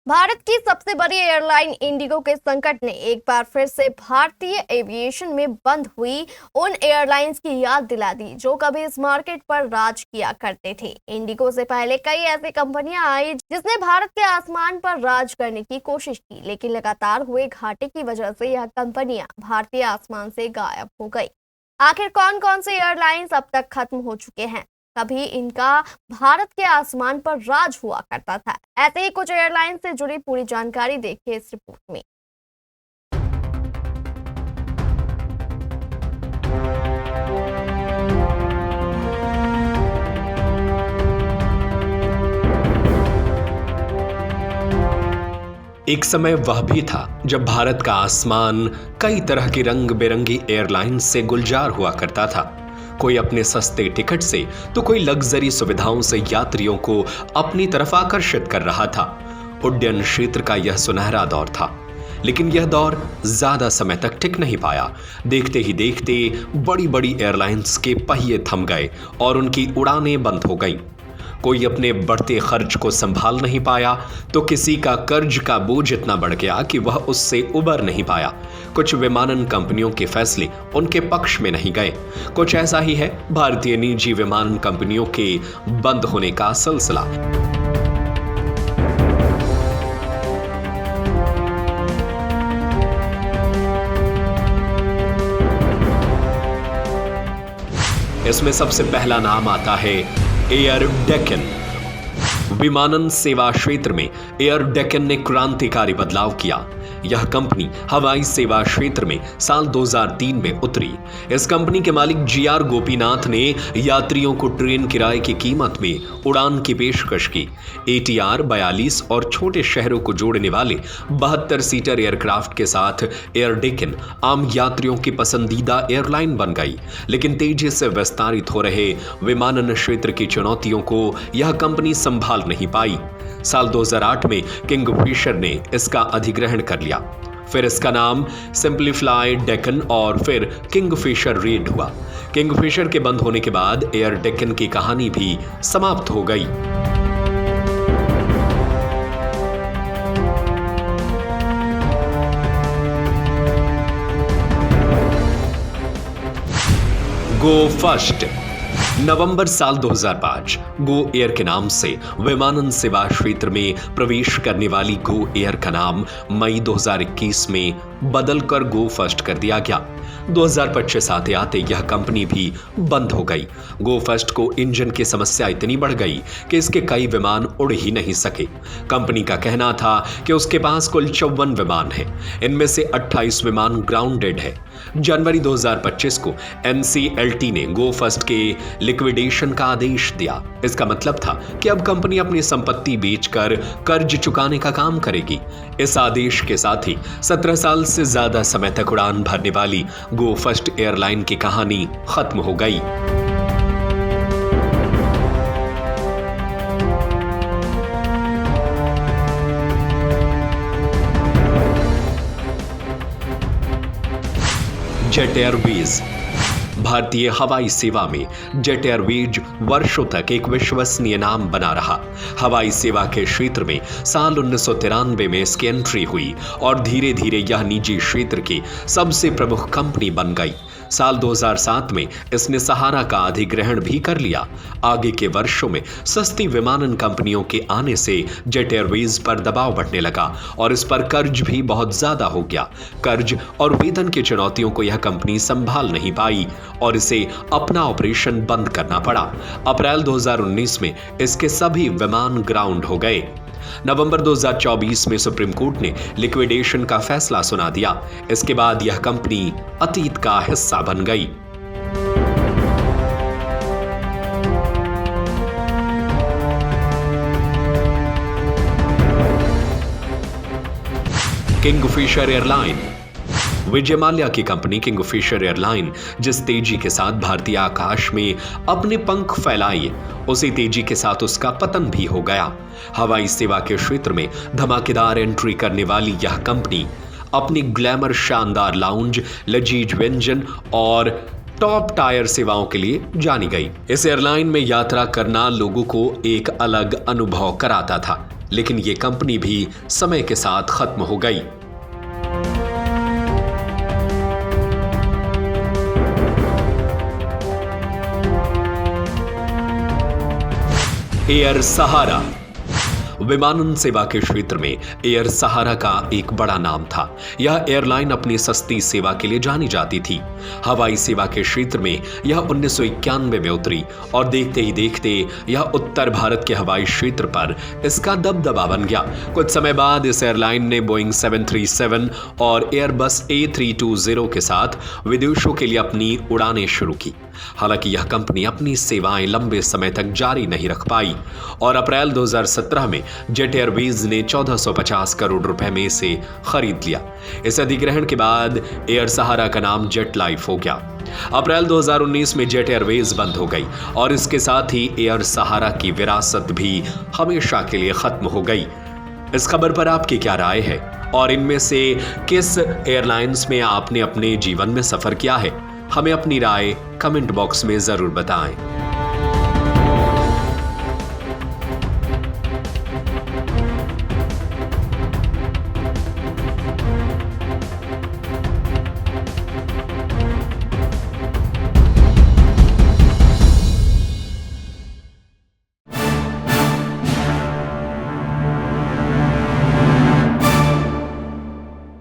भारत की सबसे बड़ी एयरलाइन इंडिगो के संकट ने एक बार फिर से भारतीय एविएशन में बंद हुई उन एयरलाइंस की याद दिला दी जो कभी इस मार्केट पर राज किया करते थे। इंडिगो से पहले कई ऐसी कंपनियां आई जिसने भारत के आसमान पर राज करने की कोशिश की, लेकिन लगातार हुए घाटे की वजह से यह कंपनियां भारतीय आसमान से गायब हो गई। आखिर कौन कौन से एयरलाइंस अब तक खत्म हो चुके हैं? कभी इनका भारत के आसमान पर राज हुआ करता था। ऐसे ही कुछ एयरलाइन से जुड़ी पूरी जानकारी देखिए इस रिपोर्ट में। एक समय वह भी था जब भारत का आसमान कई तरह की रंग बिरंगी एयरलाइन से गुलजार हुआ करता था। कोई अपने सस्ते टिकट से तो कोई लग्जरी सुविधाओं से यात्रियों को अपनी तरफ आकर्षित कर रहा था। उड्डयन क्षेत्र का यह सुनहरा दौर था, लेकिन यह दौर ज्यादा समय तक टिक नहीं पाया। देखते ही देखते बड़ी बड़ी एयरलाइंस के पहिए थम गए और उनकी उड़ानें बंद हो गईं। कोई अपने बढ़ते खर्च को संभाल नहीं पाया तो किसी का कर्ज का बोझ इतना बढ़ गया कि वह उससे उबर नहीं पाया। कुछ विमानन कंपनियों के फैसले उनके पक्ष में नहीं गए। कुछ ऐसा ही है भारतीय निजी विमानन कंपनियों के बंद होने का सिलसिला। इसमें सबसे पहला नाम आता है एयर डेक्कन। विमानन सेवा क्षेत्र में एयर डेक्कन ने क्रांतिकारी बदलाव किया। यह कंपनी हवाई सेवा क्षेत्र में साल 2003 में उतरी। इस कंपनी के मालिक जीआर गोपीनाथ ने यात्रियों को ट्रेन किराए की कीमत में उड़ान की पेशकश की। ATR 42 और छोटे शहरों को जोड़ने वाले 72 सीटर एयरक्राफ्ट के साथ एयर डेक्कन आम यात्रियों की पसंदीदा एयरलाइन बन गई। लेकिन तेजी से विस्तारित हो रहे विमानन क्षेत्र की चुनौतियों को यह कंपनी संभाल नहीं पाई। साल 2008 में किंगफिशर ने इसका अधिग्रहण कर लिया। फिर इसका नाम सिंप्लीफ्लाई डेक्कन और फिर किंगफिशर रेड हुआ। किंगफिशर के बंद होने के बाद एयर डेक्कन की कहानी भी समाप्त हो गई। गो फर्स्ट। नवंबर साल 2005 गो एयर के नाम से विमानन सेवा क्षेत्र में प्रवेश करने वाली गो एयर का नाम मई 2021 में बदलकर गो फर्स्ट कर दिया गया। 2025 आते आते यह कंपनी भी बंद हो गई। गो फर्स्ट को इंजन की समस्या इतनी बढ़ गई कि इसके कई विमान उड़ ही नहीं सके। कंपनी का कहना था कि उसके पास कुल 54 विमान हैं, इनमें से 28 विमान ग्राउंडेड है। जनवरी 2025 को NCLT ने गो फर्स्ट के लिक्विडेशन का आदेश दिया। इसका मतलब था कि अब कंपनी अपनी संपत्ति बेचकर कर्ज चुकाने का काम करेगी। इस आदेश के साथ ही 17 साल से ज्यादा समय तक उड़ान भरने वाली गो फर्स्ट एयरलाइन की कहानी खत्म हो गई। Jet Airways. भारतीय हवाई सेवा में जेट एयरवेज वर्षों तक एक विश्वसनीय नाम बना रहा। हवाई सेवा के क्षेत्र में साल 1993 में इसकी एंट्री हुई और धीरे धीरे यह निजी क्षेत्र की सबसे प्रमुख कंपनी बन गई। साल 2007 में इसने सहारा का अधिग्रहण भी कर लिया। आगे के वर्षों में सस्ती विमानन कंपनियों के आने से जेट एयरवेज पर दबाव बढ़ने लगा और इस पर कर्ज भी बहुत ज्यादा हो गया। कर्ज और वेतन की चुनौतियों को यह कंपनी संभाल नहीं पाई और इसे अपना ऑपरेशन बंद करना पड़ा। अप्रैल 2019 में इसके सभी विमान ग्राउंड हो गए। नवंबर 2024 में सुप्रीम कोर्ट ने लिक्विडेशन का फैसला सुना दिया। इसके बाद यह कंपनी अतीत का हिस्सा बन गई। Kingfisher airline. विजय माल्या की कंपनी किंगफिशर एयरलाइन जिस तेजी के साथ भारतीय आकाश में अपने पंख फैलाए, उसी तेजी के साथ उसका पतन भी हो गया। हवाई सेवा के क्षेत्र में धमाकेदार एंट्री करने वाली यह कंपनी अपनी ग्लैमर, शानदार लाउंज, लजीज व्यंजन और टॉप टायर सेवाओं के लिए जानी गई। इस एयरलाइन में यात्रा करना लोगों को एक अलग अनुभव कराता था। लेकिन ये कंपनी भी समय के साथ खत्म हो गई। एयर सहारा। विमानन सेवा के क्षेत्र में एयर सहारा का एक बड़ा नाम था। यह एयरलाइन अपनी सस्ती सेवा के लिए जानी जाती थी। हवाई सेवा के क्षेत्र में यह 1991 में उतरी और देखते ही देखते यह उत्तर भारत के हवाई क्षेत्र पर इसका दबदबा बन गया। कुछ समय बाद इस एयरलाइन ने बोइंग 737 और एयरबस A320 के साथ विदेशों के लिए अपनी उड़ानें शुरू की। हालांकि यह कंपनी अपनी सेवाएं लंबे समय तक जारी नहीं रख पाई और अप्रैल 2017 में जेट एयरवेज ने 1450 करोड़ रुपए में इसे खरीद लिया। इस अधिग्रहण के बाद एयर सहारा का नाम जेट लाइफ हो गया। अप्रैल 2019 में जेट एयरवेज बंद हो गई और इसके साथ ही एयर सहारा की विरासत भी हमेशा के लिए खत्म हो गई। इस खबर पर आपकी क्या राय है और इनमें से किस एयरलाइंस में आपने अपने जीवन में सफर किया है? हमें अपनी राय कमेंट बॉक्स में जरूर बताएं।